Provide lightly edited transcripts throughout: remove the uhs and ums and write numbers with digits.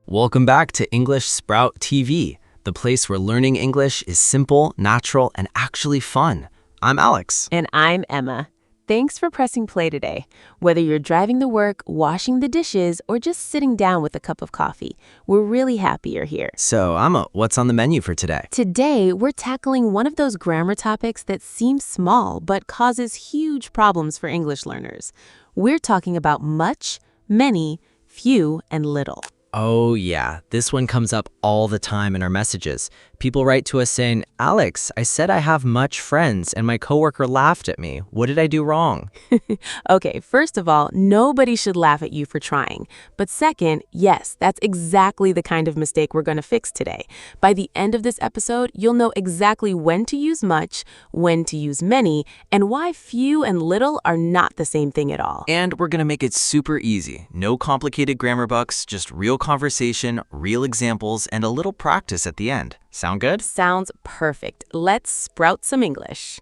Welcome back to English Sprout TV, the place where learning English is simple, natural, and actually fun. I'm Alex. And I'm Emma. Thanks for pressing play today. Whether you're driving to work, washing the dishes, or just sitting down with a cup of coffee, we're really happy you're here. So, Emma, what's on the menu for today? Today, we're tackling one of those grammar topics that seems small but causes huge problems for English learners. We're talking about much, many, few, and little. Oh yeah, this one comes up all the time in our messages. People write to us saying, Alex, I said I have much friends and my coworker laughed at me. What did I do wrong? Okay, first of all, nobody should laugh at you for trying. But second, yes, that's exactly the kind of mistake we're going to fix today. By the end of this episode, you'll know exactly when to use much, when to use many, and why few and little are not the same thing at all. And we're going to make it super easy. No complicated grammar bucks, just real conversation, real examples, and a little practice at the end. Sound good? Sounds perfect. Let's sprout some English.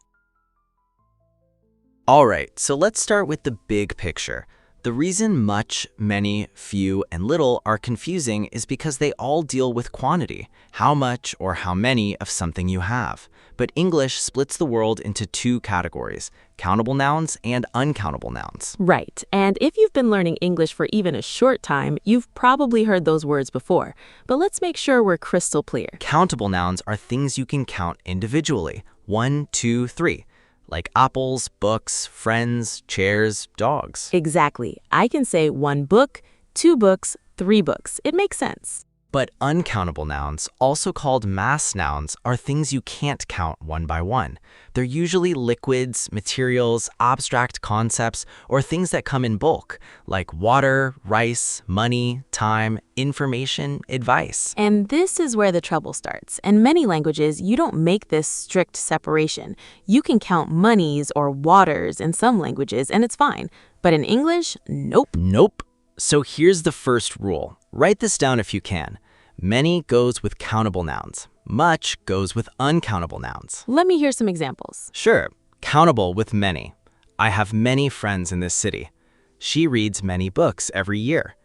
All right, so let's start with the big picture. The reason much, many, few, and little are confusing is because they all deal with quantity, how much or how many of something you have. But English splits the world into two categories, countable nouns and uncountable nouns. Right, and if you've been learning English for even a short time, you've probably heard those words before. But let's make sure we're crystal clear. Countable nouns are things you can count individually, 1, 2, 3. Like apples, books, friends, chairs, dogs. Exactly. I can say 1 book, 2 books, 3 books. It makes sense. But uncountable nouns, also called mass nouns, are things you can't count one by one. They're usually liquids, materials, abstract concepts, or things that come in bulk, like water, rice, money, time, information, advice. And this is where the trouble starts. In many languages, you don't make this strict separation. You can count monies or waters in some languages, and it's fine. But in English, nope. Nope. So here's the first rule. Write this down if you can. Many goes with countable nouns. Much goes with uncountable nouns. Let me hear some examples. Sure. Countable with many. I have many friends in this city. She reads many books every year.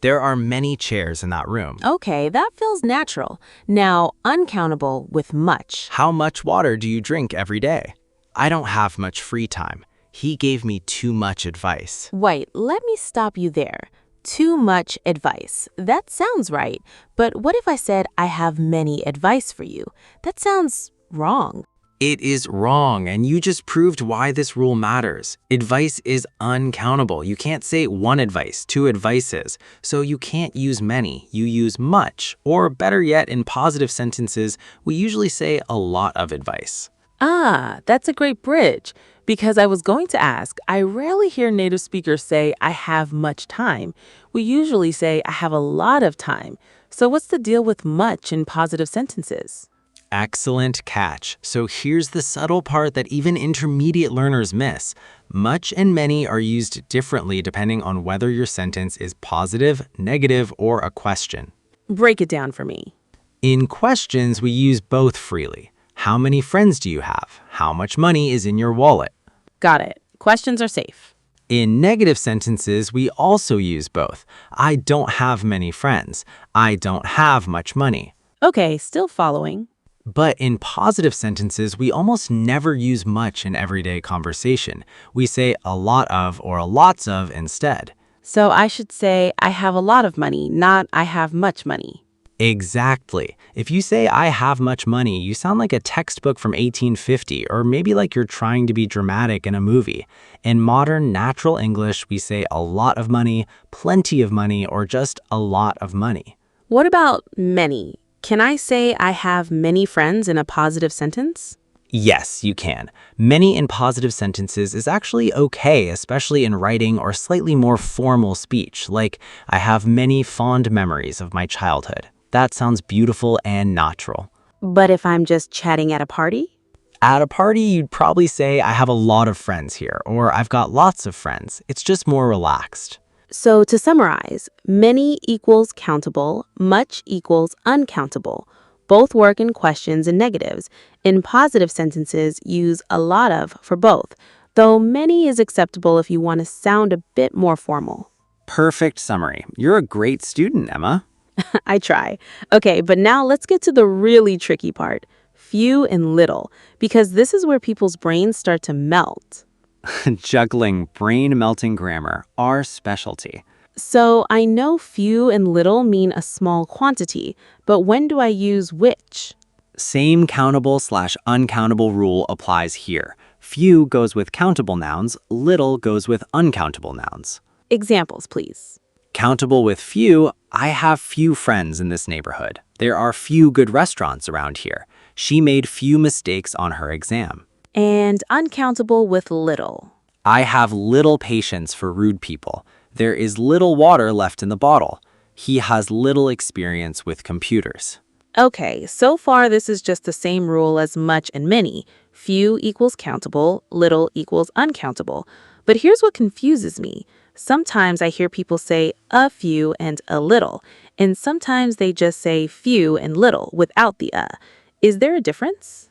There are many chairs in that room. Okay, that feels natural. Now, uncountable with much. How much water do you drink every day? I don't have much free time. He gave me too much advice. Wait, let me stop you there. Too much advice. That sounds right. But what if I said I have many advice for you? That sounds wrong. It is wrong, and you just proved why this rule matters. Advice is uncountable. You can't say one advice, two advices. So you can't use many. You use much. Or better yet, in positive sentences, we usually say a lot of advice. Ah, that's a great bridge. Because I was going to ask, I rarely hear native speakers say, I have much time. We usually say, I have a lot of time. So what's the deal with much in positive sentences? Excellent catch. So here's the subtle part that even intermediate learners miss. Much and many are used differently depending on whether your sentence is positive, negative, or a question. Break it down for me. In questions, we use both freely. How many friends do you have? How much money is in your wallet? Got it. Questions are safe. In negative sentences, we also use both. I don't have many friends. I don't have much money. Okay, still following. But in positive sentences, we almost never use much in everyday conversation. We say a lot of or lots of instead. So I should say, I have a lot of money, not I have much money. Exactly. If you say, I have much money, you sound like a textbook from 1850, or maybe like you're trying to be dramatic in a movie. In modern natural English, we say a lot of money, plenty of money, or just a lot of money. What about many? Can I say I have many friends in a positive sentence? Yes, you can. Many in positive sentences is actually okay, especially in writing or slightly more formal speech, like, I have many fond memories of my childhood. That sounds beautiful and natural. But if I'm just chatting at a party? At a party, you'd probably say, I have a lot of friends here, or I've got lots of friends. It's just more relaxed. So to summarize, many equals countable, much equals uncountable. Both work in questions and negatives. In positive sentences, use a lot of for both, though many is acceptable if you want to sound a bit more formal. Perfect summary. You're a great student, Emma. I try. Okay, but now let's get to the really tricky part. Few and little, because this is where people's brains start to melt. Juggling brain-melting grammar, our specialty. So I know few and little mean a small quantity, but when do I use which? Same countable/uncountable rule applies here. Few goes with countable nouns, little goes with uncountable nouns. Examples, please. Countable with few, I have few friends in this neighborhood. There are few good restaurants around here. She made few mistakes on her exam. And uncountable with little. I have little patience for rude people. There is little water left in the bottle. He has little experience with computers. Okay, so far this is just the same rule as much and many. Few equals countable, little equals uncountable. But here's what confuses me. Sometimes I hear people say a few and a little, and sometimes they just say few and little without the a. Is there a difference?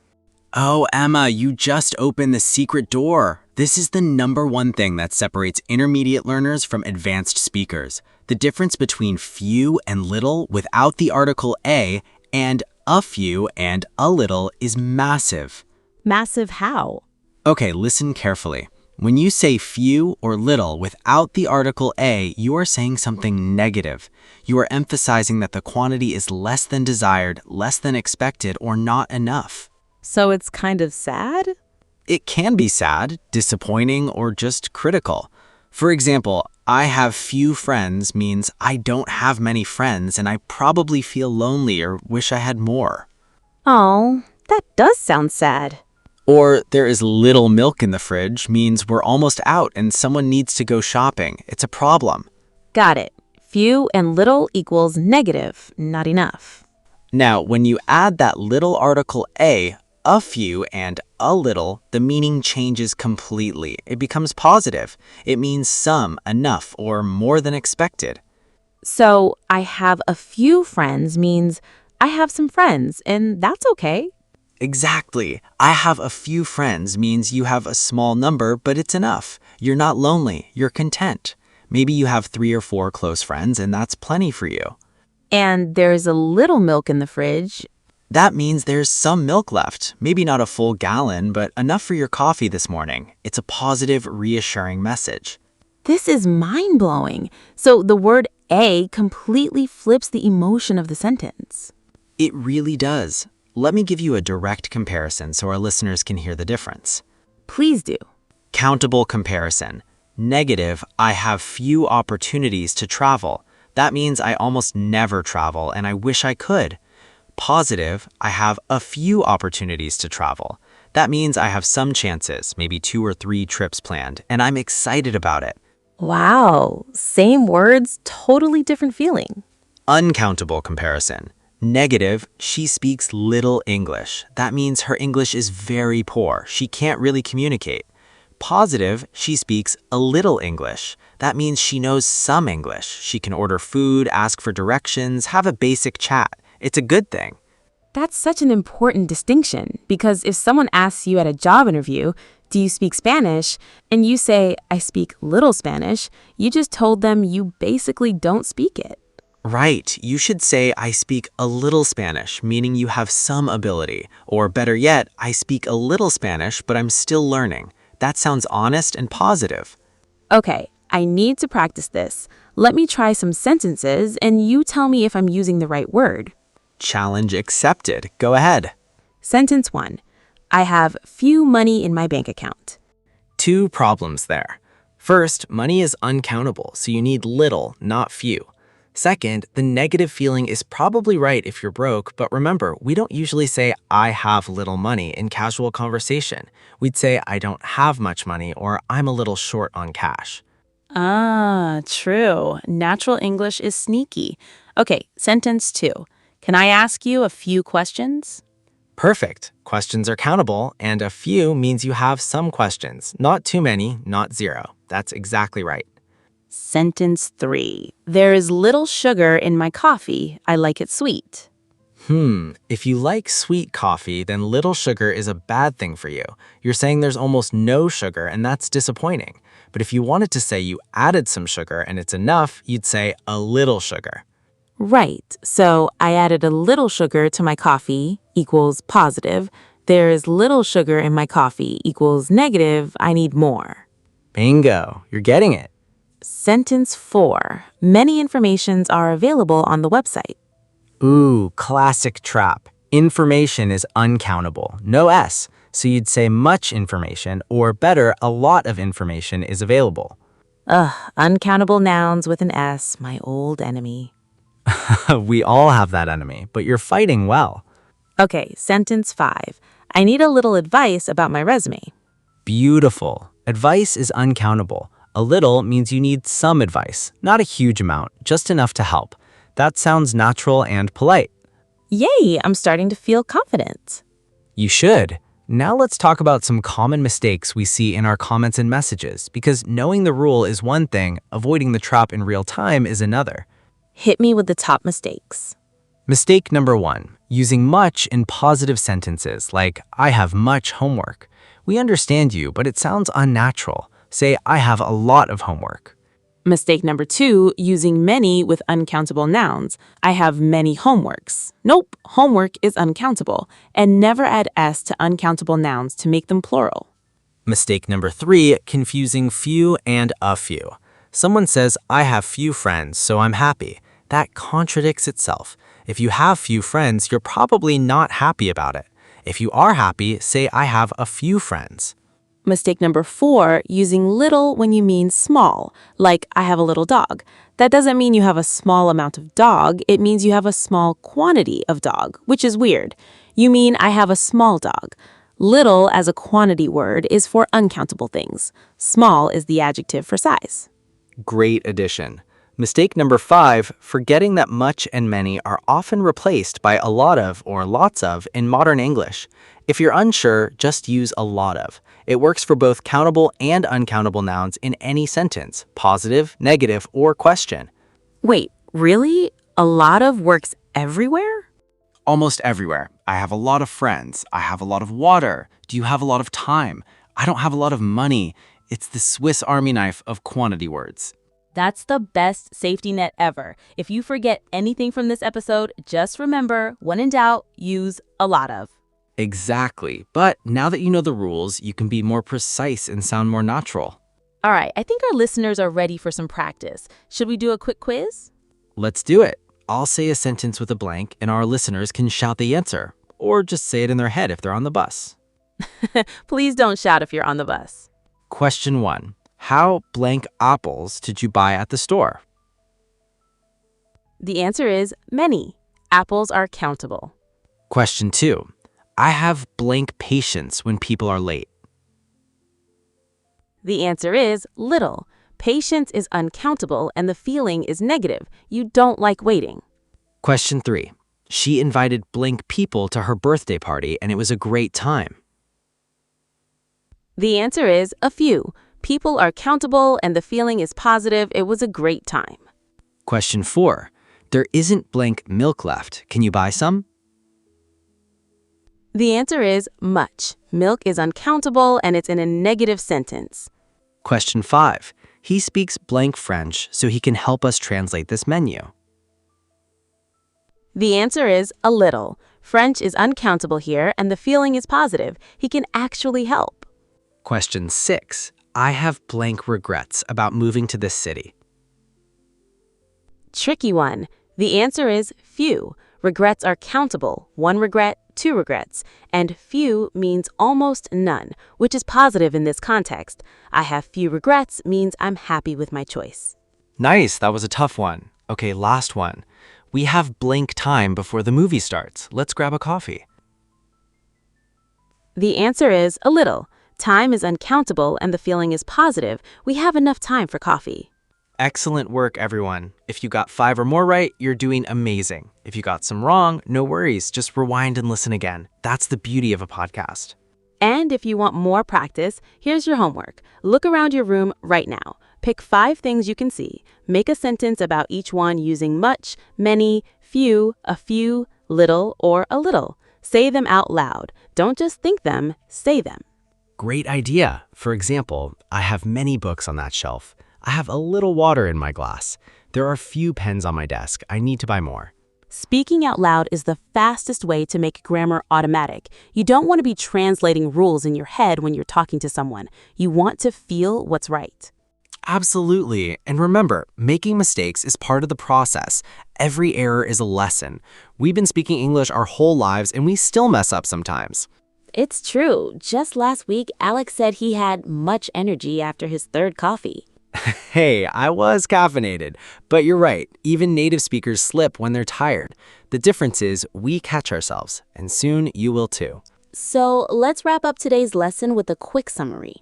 Oh, Emma, you just opened the secret door. This is the #1 thing that separates intermediate learners from advanced speakers. The difference between few and little without the article a and a few and a little is massive. Massive how? Okay, listen carefully. When you say few or little without the article a, you are saying something negative. You are emphasizing that the quantity is less than desired, less than expected, or not enough. So it's kind of sad? It can be sad, disappointing, or just critical. For example, I have few friends means I don't have many friends and I probably feel lonely or wish I had more. Oh, that does sound sad. Or there is little milk in the fridge means we're almost out and someone needs to go shopping. It's a problem. Got it. Few and little equals negative, not enough. Now, when you add that little article a few and a little, the meaning changes completely. It becomes positive. It means some, enough, or more than expected. So I have a few friends means I have some friends, and that's okay. Exactly. I have a few friends means you have a small number, but it's enough. You're not lonely. You're content. Maybe you have 3 or 4 close friends, and that's plenty for you. And there's a little milk in the fridge. That means there's some milk left. Maybe not a full gallon, but enough for your coffee this morning. It's a positive, reassuring message. This is mind-blowing. So the word a completely flips the emotion of the sentence. It really does. Let me give you a direct comparison so our listeners can hear the difference. Please do. Countable comparison. Negative, I have few opportunities to travel. That means I almost never travel and I wish I could. Positive, I have a few opportunities to travel. That means I have some chances, maybe 2 or 3 trips planned, and I'm excited about it. Wow, same words, totally different feeling. Uncountable comparison. Negative, she speaks little English. That means her English is very poor. She can't really communicate. Positive, she speaks a little English. That means she knows some English. She can order food, ask for directions, have a basic chat. It's a good thing. That's such an important distinction because if someone asks you at a job interview, do you speak Spanish? And you say, I speak little Spanish, you just told them you basically don't speak it. Right. You should say, I speak a little Spanish, meaning you have some ability. Or better yet, I speak a little Spanish, but I'm still learning. That sounds honest and positive. Okay, I need to practice this. Let me try some sentences and you tell me if I'm using the right word. Challenge accepted. Go ahead. Sentence 1. I have few money in my bank account. 2 problems there. First, money is uncountable, so you need little, not few. Second, the negative feeling is probably right if you're broke, but remember, we don't usually say, I have little money in casual conversation. We'd say, I don't have much money, or I'm a little short on cash. Ah, true. Natural English is sneaky. Okay, sentence 2. Can I ask you a few questions? Perfect. Questions are countable, and a few means you have some questions. Not too many, not 0. That's exactly right. Sentence 3. There is little sugar in my coffee. I like it sweet. If you like sweet coffee, then little sugar is a bad thing for you. You're saying there's almost no sugar, and that's disappointing. But if you wanted to say you added some sugar and it's enough, you'd say a little sugar. Right. So I added a little sugar to my coffee equals positive. There is little sugar in my coffee equals negative. I need more. Bingo, you're getting it. Sentence 4. Many informations are available on the website. Ooh, classic trap. Information is uncountable, no S. So you'd say much information, or better, a lot of information is available. Ugh, uncountable nouns with an S, my old enemy. We all have that enemy, but you're fighting well. Okay, sentence 5. I need a little advice about my resume. Beautiful. Advice is uncountable. A little means you need some advice, not a huge amount, just enough to help. That sounds natural and polite. Yay, I'm starting to feel confident. You should. Now let's talk about some common mistakes we see in our comments and messages, because knowing the rule is one thing, avoiding the trap in real time is another. Hit me with the top mistakes. Mistake number 1, using much in positive sentences like, I have much homework. We understand you, but it sounds unnatural. Say, I have a lot of homework. Mistake number 2, using many with uncountable nouns. I have many homeworks. Nope, homework is uncountable. And never add S to uncountable nouns to make them plural. Mistake number 3, confusing few and a few. Someone says, I have few friends, so I'm happy. That contradicts itself. If you have few friends, you're probably not happy about it. If you are happy, say, I have a few friends. Mistake number 4, using little when you mean small, like I have a little dog. That doesn't mean you have a small amount of dog, it means you have a small quantity of dog, which is weird. You mean I have a small dog. Little as a quantity word is for uncountable things. Small is the adjective for size. Great addition. Mistake number 5, forgetting that much and many are often replaced by a lot of or lots of in modern English. If you're unsure, just use a lot of. It works for both countable and uncountable nouns in any sentence, positive, negative, or question. Wait, really? A lot of works everywhere? Almost everywhere. I have a lot of friends. I have a lot of water. Do you have a lot of time? I don't have a lot of money. It's the Swiss Army knife of quantity words. That's the best safety net ever. If you forget anything from this episode, just remember, when in doubt, use a lot of. Exactly. But now that you know the rules, you can be more precise and sound more natural. All right, I think our listeners are ready for some practice. Should we do a quick quiz? Let's do it. I'll say a sentence with a blank, and our listeners can shout the answer, or just say it in their head if they're on the bus. Please don't shout if you're on the bus. Question 1. How blank apples did you buy at the store? The answer is many. Apples are countable. Question 2. I have blank patience when people are late. The answer is little. Patience is uncountable and the feeling is negative. You don't like waiting. Question 3. She invited blank people to her birthday party and it was a great time. The answer is a few. People are countable and the feeling is positive. It was a great time. Question 4. There isn't blank milk left. Can you buy some? The answer is much. Milk is uncountable and it's in a negative sentence. Question 5. He speaks blank French, so he can help us translate this menu. The answer is a little. French is uncountable here and the feeling is positive. He can actually help. Question 6. I have blank regrets about moving to this city. Tricky one. The answer is few. Regrets are countable. 1 regret, 2 regrets. And few means almost none, which is positive in this context. I have few regrets means I'm happy with my choice. Nice, that was a tough one. Okay, last one. We have blank time before the movie starts. Let's grab a coffee. The answer is a little. Time is uncountable and the feeling is positive. We have enough time for coffee. Excellent work, everyone. If you got 5 or more right, you're doing amazing. If you got some wrong, no worries. Just rewind and listen again. That's the beauty of a podcast. And if you want more practice, here's your homework. Look around your room right now. Pick 5 things you can see. Make a sentence about each one using much, many, few, a few, little, or a little. Say them out loud. Don't just think them, say them. Great idea. For example, I have many books on that shelf. I have a little water in my glass. There are few pens on my desk. I need to buy more. Speaking out loud is the fastest way to make grammar automatic. You don't want to be translating rules in your head when you're talking to someone. You want to feel what's right. Absolutely. And remember, making mistakes is part of the process. Every error is a lesson. We've been speaking English our whole lives and we still mess up sometimes. It's true. Just last week, Alex said he had much energy after his third coffee. Hey, I was caffeinated, but you're right. Even native speakers slip when they're tired. The difference is we catch ourselves, and soon you will too. So let's wrap up today's lesson with a quick summary.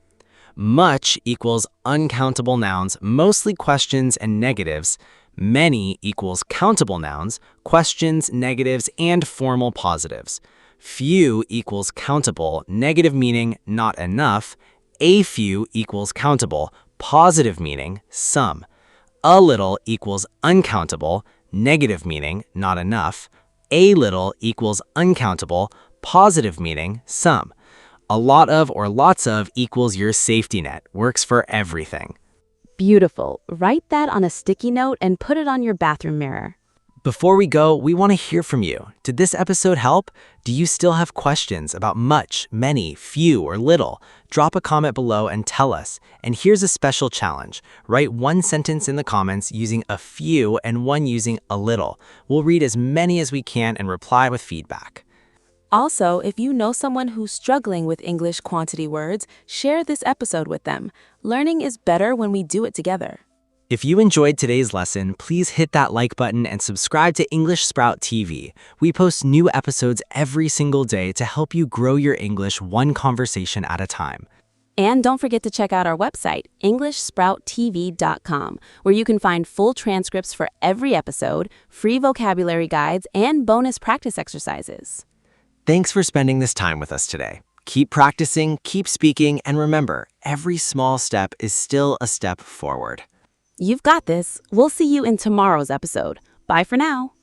Much equals uncountable nouns, mostly questions and negatives. Many equals countable nouns, questions, negatives, and formal positives. Few equals countable, negative meaning not enough. A few equals countable, positive meaning some. A little equals uncountable, negative meaning not enough. A little equals uncountable, positive meaning some. A lot of or lots of equals your safety net, works for everything. Beautiful. Write that on a sticky note and put it on your bathroom mirror. Before we go, we want to hear from you. Did this episode help? Do you still have questions about much, many, few, or little? Drop a comment below and tell us. And here's a special challenge. Write one sentence in the comments using a few and one using a little. We'll read as many as we can and reply with feedback. Also, if you know someone who's struggling with English quantity words, share this episode with them. Learning is better when we do it together. If you enjoyed today's lesson, please hit that like button and subscribe to English Sprout TV. We post new episodes every single day to help you grow your English one conversation at a time. And don't forget to check out our website, EnglishSproutTV.com, where you can find full transcripts for every episode, free vocabulary guides, and bonus practice exercises. Thanks for spending this time with us today. Keep practicing, keep speaking, and remember, every small step is still a step forward. You've got this. We'll see you in tomorrow's episode. Bye for now.